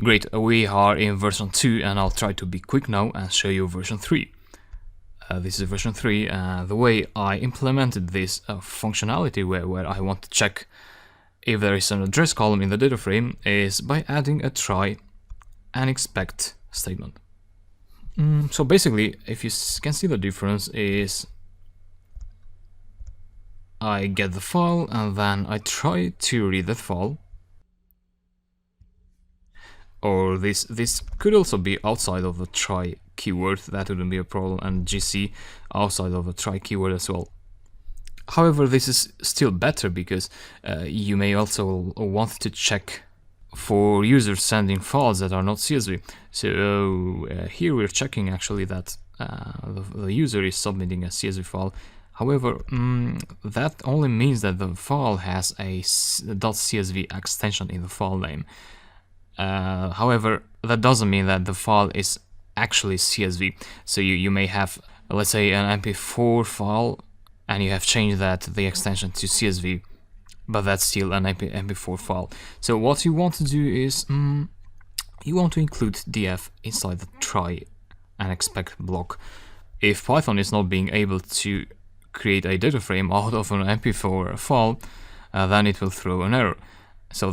Great, we are in version 2 and I'll try to be quick now and show you version 3. This is version 3. The way I implemented this functionality where I want to check if there is an address column in the data frame is by adding a try and expect statement. So basically, if you can see, the difference is I get the file and then I try to read that file. Or this could also be outside of the try keyword, that wouldn't be a problem, and GC outside of the try keyword as well. However, this is still better because you may also want to check for users sending files that are not CSV. So here we're checking actually that the user is submitting a CSV file. However, that only means that the file has a .csv extension in the file name. However, that doesn't mean that the file is actually CSV. So you may have, let's say, an MP4 file and you have changed the extension to CSV, but that's still an MP4 file. So what you want to do is you want to include df inside the try and expect block. If Python is not being able to create a data frame out of an MP4 file, then it will throw an error. So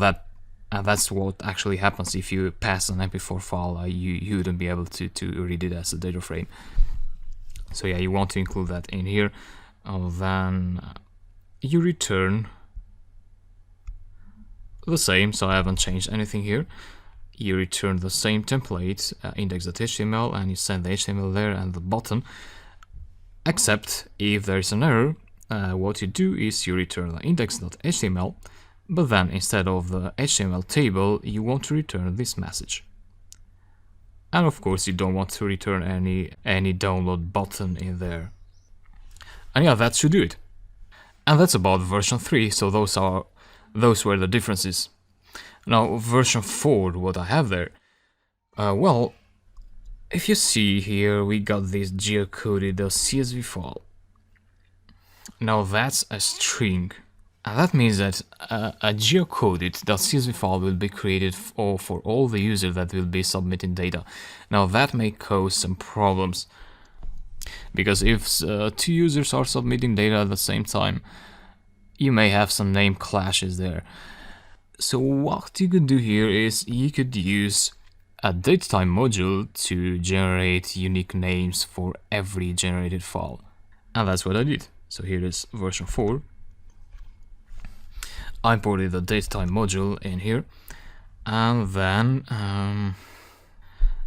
that's what actually happens if you pass an MP4 file. You wouldn't be able to read it as a data frame. So yeah, you want to include that in here. Then you return the same, so I haven't changed anything here. You return the same template, index.html, and you send the HTML there and the button. Except if there is an error, what you do is you return the index.html, but then instead of the HTML table, you want to return this message. And of course, you don't want to return any download button in there. And yeah, that should do it. And that's about version 3, so those were the differences. Now, version 4, what I have there, well, if you see here, we got this geocoded CSV file. Now that's a string, and that means that a geocoded .csv file will be created for all the users that will be submitting data. Now that may cause some problems, because if two users are submitting data at the same time, you may have some name clashes there. So what you could do here is you could use a datetime module to generate unique names for every generated file. And that's what I did. So here is version 4. I imported the datetime module in here, and then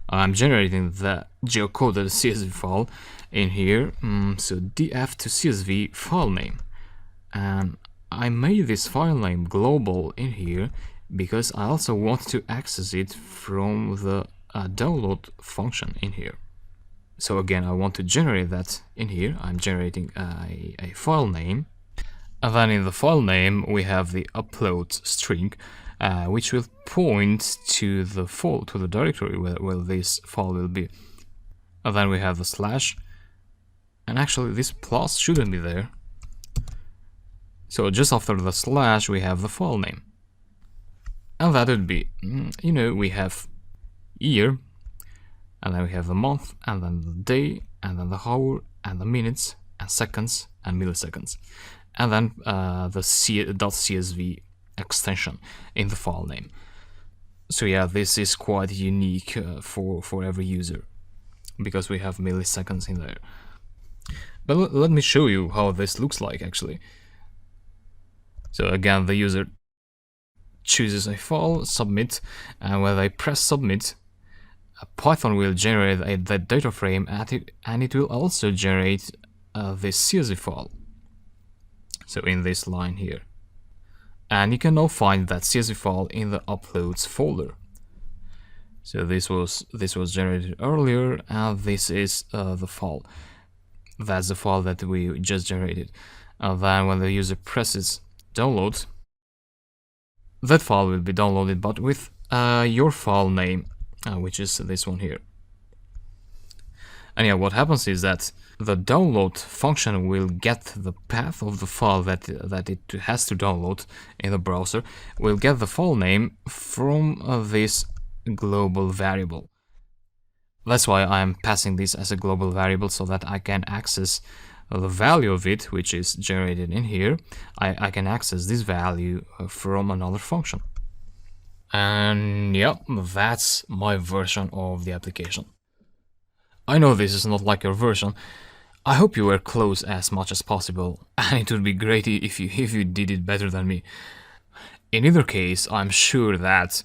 I'm generating the geocoded CSV file in here. So df to CSV file name, and I made this file name global in here because I also want to access it from the download function in here. So again, I want to generate that in here. I'm generating a file name, and then in the file name we have the upload string, which will point to the directory where this file will be. And then we have the slash, and actually this plus shouldn't be there. So just after the slash we have the file name, and that would be, we have year, and then we have the month, and then the day, and then the hour, and the minutes, and seconds, and milliseconds, and then the .csv extension in the file name. So yeah, this is quite unique for every user, because we have milliseconds in there. But let me show you how this looks like actually. So again, the user chooses a file, submit, and when they press submit, Python will generate that data frame, and it will also generate this CSV file. So in this line here, and you can now find that CSV file in the uploads folder. So this was generated earlier, and this is the file. That's the file that we just generated. And then when the user presses download, that file will be downloaded, but with your file name, which is this one here. And yeah, what happens is that the download function will get the path of the file that it has to download in the browser, will get the file name from this global variable. That's why I'm passing this as a global variable, so that I can access the value of it, which is generated in here. I can access this value from another function. And yeah, that's my version of the application. I know this is not like your version. I hope you were close as much as possible, and it would be great if you did it better than me. In either case, I'm sure that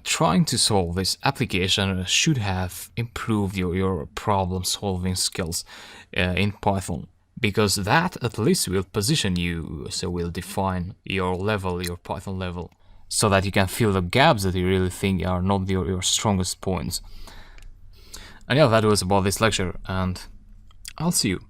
trying to solve this application should have improved your problem-solving skills in Python, because that at least will position you, so will define your level, your Python level, so that you can fill the gaps that you really think are not your strongest points. And yeah, that was about this lecture, and I'll see you.